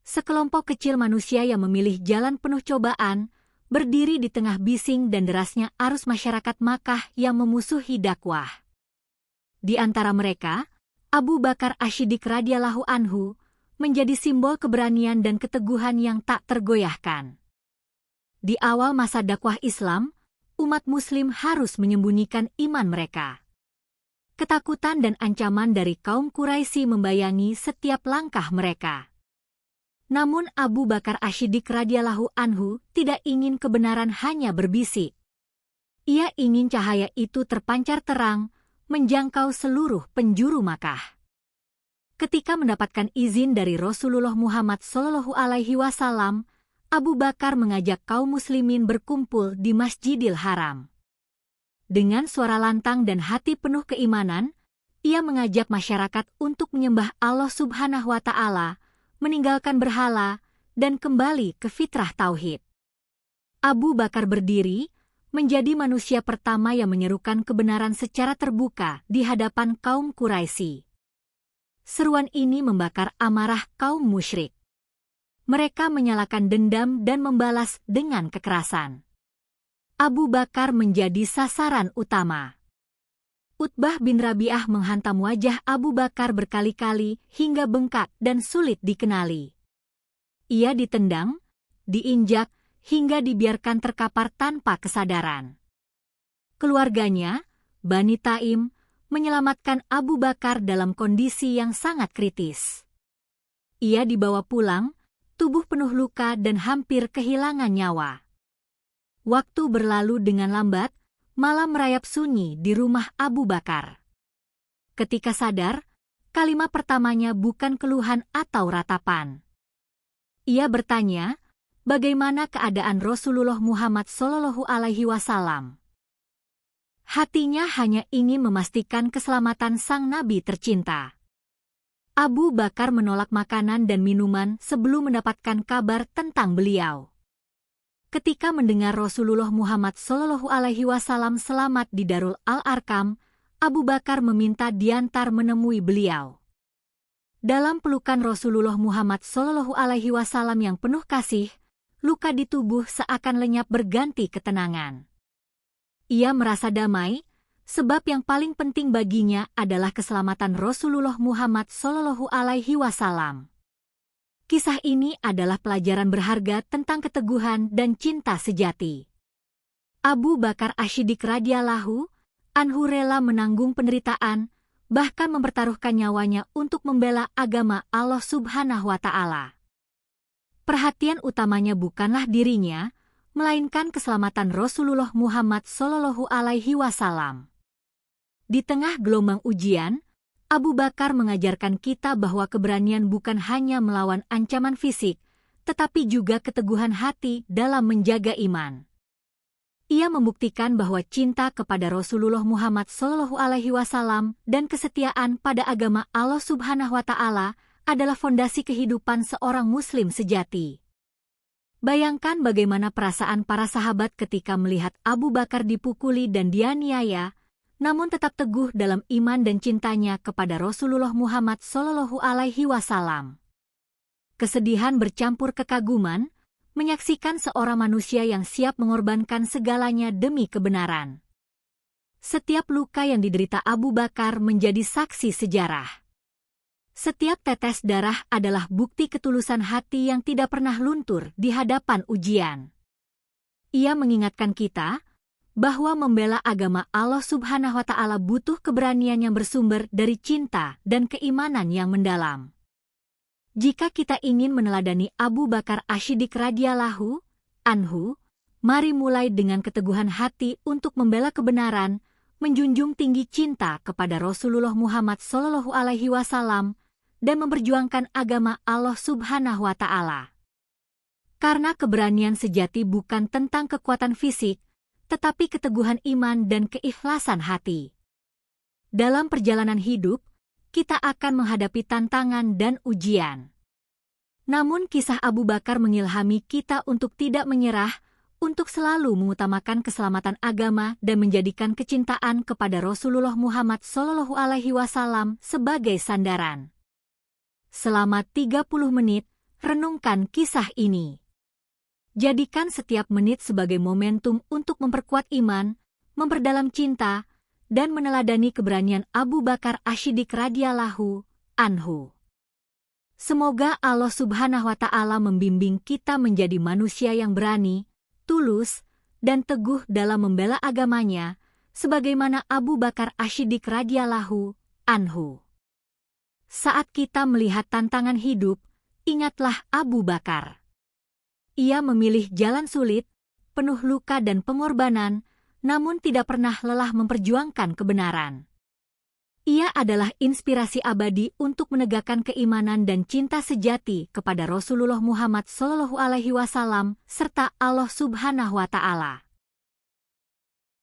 Sekelompok kecil manusia yang memilih jalan penuh cobaan, berdiri di tengah bising dan derasnya arus masyarakat Makkah yang memusuhi dakwah. Di antara mereka, Abu Bakar Ash-Shiddiq radhiyallahu anhu menjadi simbol keberanian dan keteguhan yang tak tergoyahkan. Di awal masa dakwah Islam, umat Muslim harus menyembunyikan iman mereka. Ketakutan dan ancaman dari kaum Quraisy membayangi setiap langkah mereka. Namun Abu Bakar Ash-Shiddiq radhiyallahu anhu tidak ingin kebenaran hanya berbisik. Ia ingin cahaya itu terpancar terang, menjangkau seluruh penjuru Makkah. Ketika mendapatkan izin dari Rasulullah Muhammad SAW, Abu Bakar mengajak kaum muslimin berkumpul di Masjidil Haram. Dengan suara lantang dan hati penuh keimanan, ia mengajak masyarakat untuk menyembah Allah Subhanahu wa Ta'ala, meninggalkan berhala, dan kembali ke fitrah tauhid. Abu Bakar berdiri, menjadi manusia pertama yang menyerukan kebenaran secara terbuka di hadapan kaum Quraisy. Seruan ini membakar amarah kaum musyrik. Mereka menyalakan dendam dan membalas dengan kekerasan. Abu Bakar menjadi sasaran utama. Utbah bin Rabi'ah menghantam wajah Abu Bakar berkali-kali hingga bengkak dan sulit dikenali. Ia ditendang, diinjak, hingga dibiarkan terkapar tanpa kesadaran. Keluarganya, Bani Taim, menyelamatkan Abu Bakar dalam kondisi yang sangat kritis. Ia dibawa pulang, tubuh penuh luka dan hampir kehilangan nyawa. Waktu berlalu dengan lambat, malam merayap sunyi di rumah Abu Bakar. Ketika sadar, kalimat pertamanya bukan keluhan atau ratapan. Ia bertanya, bagaimana keadaan Rasulullah Muhammad SAW? Hatinya hanya ingin memastikan keselamatan sang Nabi tercinta. Abu Bakar menolak makanan dan minuman sebelum mendapatkan kabar tentang beliau. Ketika mendengar Rasulullah Muhammad SAW selamat di Darul Al-Arkam, Abu Bakar meminta diantar menemui beliau. Dalam pelukan Rasulullah Muhammad SAW yang penuh kasih, luka di tubuh seakan lenyap berganti ketenangan. Ia merasa damai, sebab yang paling penting baginya adalah keselamatan Rasulullah Muhammad SAW. Kisah ini adalah pelajaran berharga tentang keteguhan dan cinta sejati. Abu Bakar Ash-Shiddiq radhiyallahu anhu rela menanggung penderitaan, bahkan mempertaruhkan nyawanya untuk membela agama Allah Subhanahu wa Ta'ala. Perhatian utamanya bukanlah dirinya, melainkan keselamatan Rasulullah Muhammad SAW. Di tengah gelombang ujian, Abu Bakar mengajarkan kita bahwa keberanian bukan hanya melawan ancaman fisik, tetapi juga keteguhan hati dalam menjaga iman. Ia membuktikan bahwa cinta kepada Rasulullah Muhammad SAW dan kesetiaan pada agama Allah Subhanahu wa Ta'ala adalah fondasi kehidupan seorang Muslim sejati. Bayangkan bagaimana perasaan para sahabat ketika melihat Abu Bakar dipukuli dan dianiaya, namun tetap teguh dalam iman dan cintanya kepada Rasulullah Muhammad SAW. Kesedihan bercampur kekaguman, menyaksikan seorang manusia yang siap mengorbankan segalanya demi kebenaran. Setiap luka yang diderita Abu Bakar menjadi saksi sejarah. Setiap tetes darah adalah bukti ketulusan hati yang tidak pernah luntur di hadapan ujian. Ia mengingatkan kita bahwa membela agama Allah Subhanahu wa Ta'ala butuh keberanian yang bersumber dari cinta dan keimanan yang mendalam. Jika kita ingin meneladani Abu Bakar Ash-Shiddiq radhiyallahu anhu, mari mulai dengan keteguhan hati untuk membela kebenaran, menjunjung tinggi cinta kepada Rasulullah Muhammad SAW, dan memperjuangkan agama Allah Subhanahu wa Ta'ala. Karena keberanian sejati bukan tentang kekuatan fisik, tetapi keteguhan iman dan keikhlasan hati. Dalam perjalanan hidup, kita akan menghadapi tantangan dan ujian. Namun kisah Abu Bakar mengilhami kita untuk tidak menyerah, untuk selalu mengutamakan keselamatan agama dan menjadikan kecintaan kepada Rasulullah Muhammad SAW sebagai sandaran. Selama 30 menit, renungkan kisah ini. Jadikan setiap menit sebagai momentum untuk memperkuat iman, memperdalam cinta, dan meneladani keberanian Abu Bakar Ash-Shiddiq radhiyallahu anhu. Semoga Allah Subhanahu wa Ta'ala membimbing kita menjadi manusia yang berani, tulus, dan teguh dalam membela agamanya, sebagaimana Abu Bakar Ash-Shiddiq radhiyallahu anhu. Saat kita melihat tantangan hidup, ingatlah Abu Bakar. Ia memilih jalan sulit, penuh luka dan pengorbanan, namun tidak pernah lelah memperjuangkan kebenaran. Ia adalah inspirasi abadi untuk menegakkan keimanan dan cinta sejati kepada Rasulullah Muhammad SAW serta Allah Subhanahu wa Ta'ala.